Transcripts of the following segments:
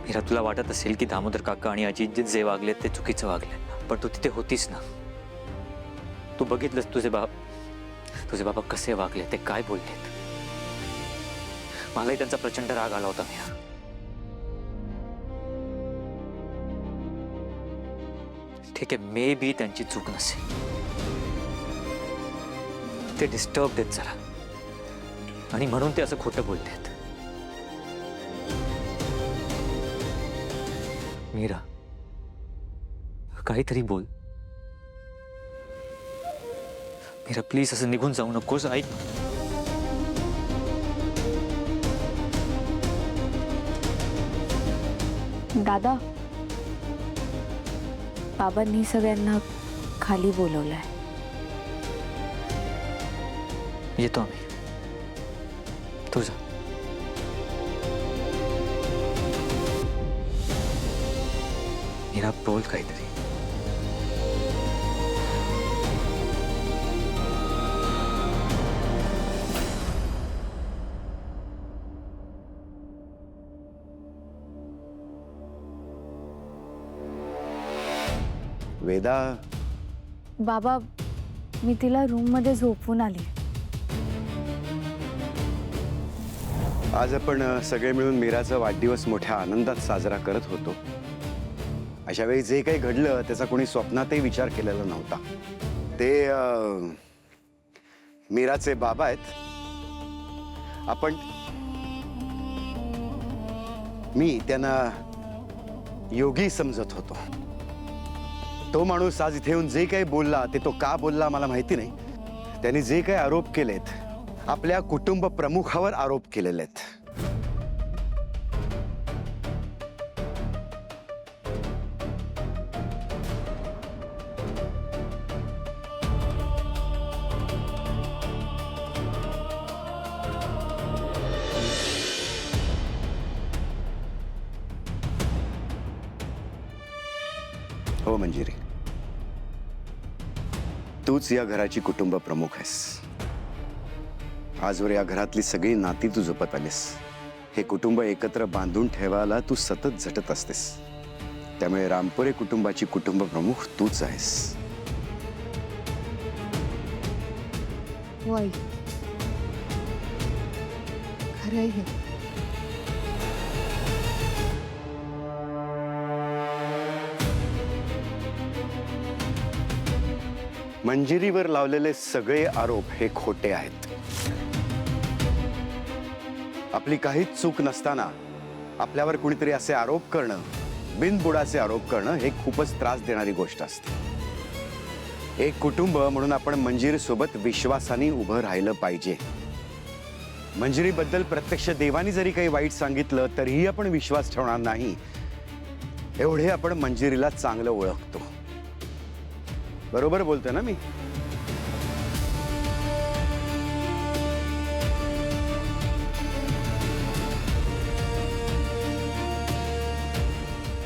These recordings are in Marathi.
मीरा, तुला वाटत असेल की दामोदर काका आणि अजित जे वागले ते चुकीचं वागले, पण तू तिथे होतीस ना. तू बघितलंस तुझे बाबा कसे वागले, ते काय बोललेत. मलाही त्यांचा प्रचंड राग आला होता मीरा. ठीक आहे, मे बी त्यांची चूक नसेल, ते डिस्टर्ब आहेत जरा आणि म्हणून ते असं खोटं बोललेत. मीरा, काहीतरी बोल. मीरा प्लीज असं निघून जाऊ नकोस. ऐक. दादा, बाबांनी सगळ्यांना खाली बोलवलंय. येतो आम्ही. तुझा मीरा, बोल काहीतरी. वेदा, बाबा, मी तिला रूम मध्ये झोपून आली. आज आपण सगळे मिळून मीराचा वाढदिवस मोठ्या आनंदात साजरा करत होतो. अशा वेळी जे काही घडलं त्याचा कोणी स्वप्नातही विचार केलेला नव्हता. ते मीराचे बाबा आहेत. मी त्यांना योगी समजत होतो. तो माणूस आज इथे येऊन जे काही बोलला ते तो का बोलला मला माहिती नाही. त्यांनी जे काही आरोप केलेत, आपल्या कुटुंब प्रमुखावर आरोप केलेले आहेत. हो मंजिरी, तूच या घराची कुटुंब प्रमुख आहेस. आजवर या घरातली सगळी नाती तू जपत आलीस. हे कुटुंब एकत्र बांधून ठेवायला तू सतत झटत असतेस. त्यामुळे रामपुरे कुटुंबाची कुटुंब प्रमुख तूच आहेस. वय खरं हे. मंजिरीवर लावलेले सगळे आरोप हे खोटे आहेत. आपली काहीच चूक नसताना आपल्यावर कुणीतरी असे आरोप करणं, बिनबुडाचे आरोप करणं, हे खूपच त्रास देणारी गोष्ट असते. एक कुटुंब म्हणून आपण मंजिरीसोबत विश्वासाने उभं राहिलं पाहिजे. मंजिरीबद्दल प्रत्यक्ष देवानी जरी काही वाईट सांगितलं तरीही आपण विश्वास ठेवणार नाही. एवढे आपण मंजिरीला चांगलं ओळखतो. बरोबर बोलतोय ना मी?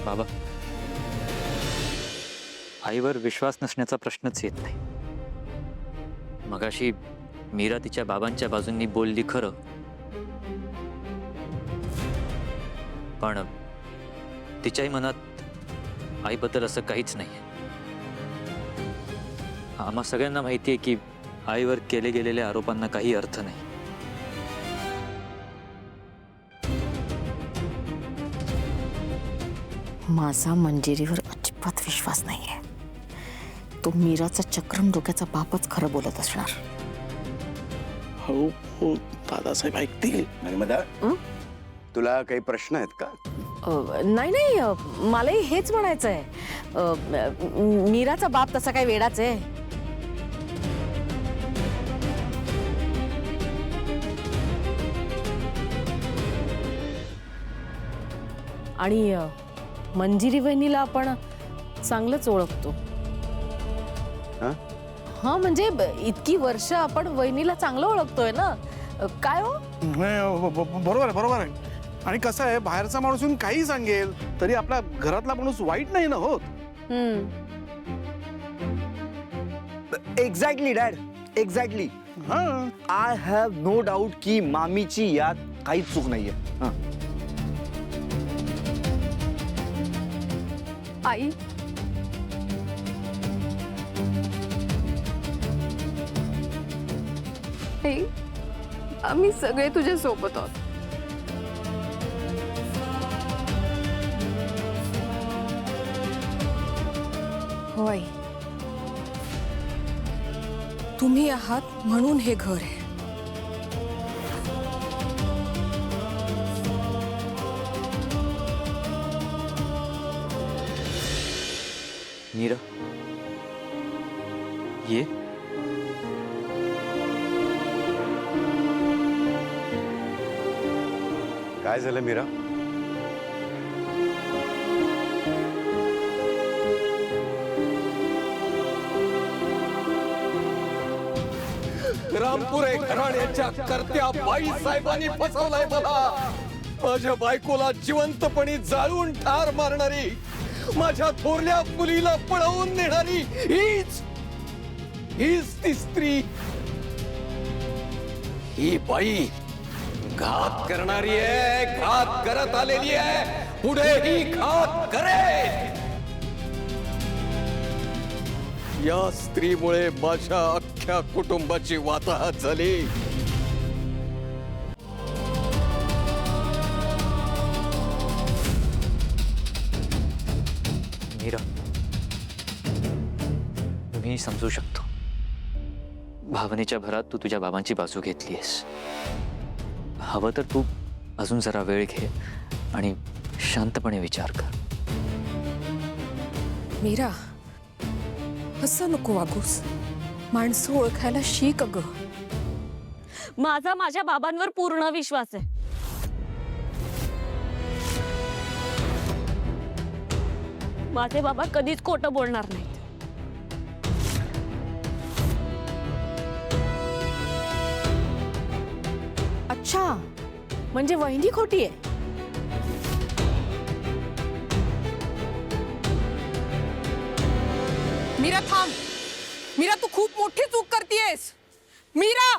बाबा, आईवर विश्वास नसण्याचा प्रश्नच येत नाही. मगाशी मीरा तिच्या बाबांच्या बाजूंनी बोलली खरं, पण तिच्याही मनात आईबद्दल असं काहीच नाही. आम्हा सगळ्यांना माहिती आहे की आईवर केले गेलेल्या आरोपांना काही अर्थ नाही. माझा मंजिरीवर अजिबात विश्वास नाहीये. तो मीराचा चक्रम डोक्याचा बापच खरं बोलत असणार. हो हो, दादासाहेब ऐकतील. नर्मदा, तुला काही प्रश्न आहेत का? नाही नाही, मलाही हेच म्हणायचं आहे. मीराचा बाप तसा काही वेडाच आहे. आणि मंजिरी वहिनीला आपण चांगलंच ओळखतो. हा, म्हणजे इतकी वर्ष आपण वहिनीला चांगलं ओळखतोय ना. काय हो? बरोबर आहे, बरोबर आहे. आणि कसं आहे, बाहेरचा माणूस येऊन काही सांगेल तरी आपला घरातला माणूस वाईट नाही ना होत. Exactly dad, exactly. I have no doubt की मामीची यात काहीच चूक नाहीये. आई आई, आम्ही सगळे तुझ्या सोबत आहोत. हो आई, तुम्ही आहात म्हणून हे घर आहे. मीरा, ये. काय झालं मीरा? रामपुरे घराण्याच्या करत्या बाई साहेबांनी फसवलाय मला. माझ्या बायकोला जिवंतपणी जाळून ठार मारणारी, माझ्या थोरल्या मुलीला पळवून नेणारी हीच ती स्त्री. ही बाई घात करणारी आहे, घात करत आलेली आहे, पुढे ही घात करेल. या स्त्रीमुळे माझ्या अख्ख्या कुटुंबाची वाताहत झाली. मीरा, मी समजू शकतो. भावनेच्या भरात तू तुझ्या बाबांची बाजू घेतलीयस. हवं तर तू अजून जरा वेळ घे आणि शांतपणे विचार कर. मीरा, असं नको वागूस. माणसं ओळखायला शिक अगं. माझा माझ्या बाबांवर पूर्ण विश्वास आहे. माझे बाबा कधीच खोटं बोलणार नाहीत. अच्छा, म्हणजे वहिनी खोटी आहे. मीरा थांब. मीरा, तू खूप मोठी चूक करतेयस. मीरा,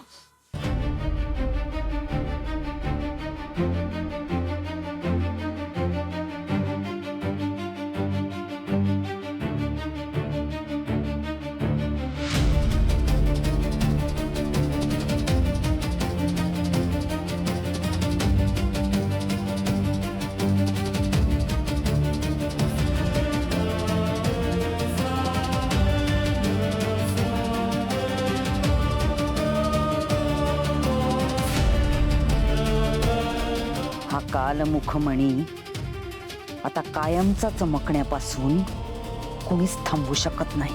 हा कालमुखमणी आता कायमचा चमकण्यापासून कोणीच थांबवू शकत नाही.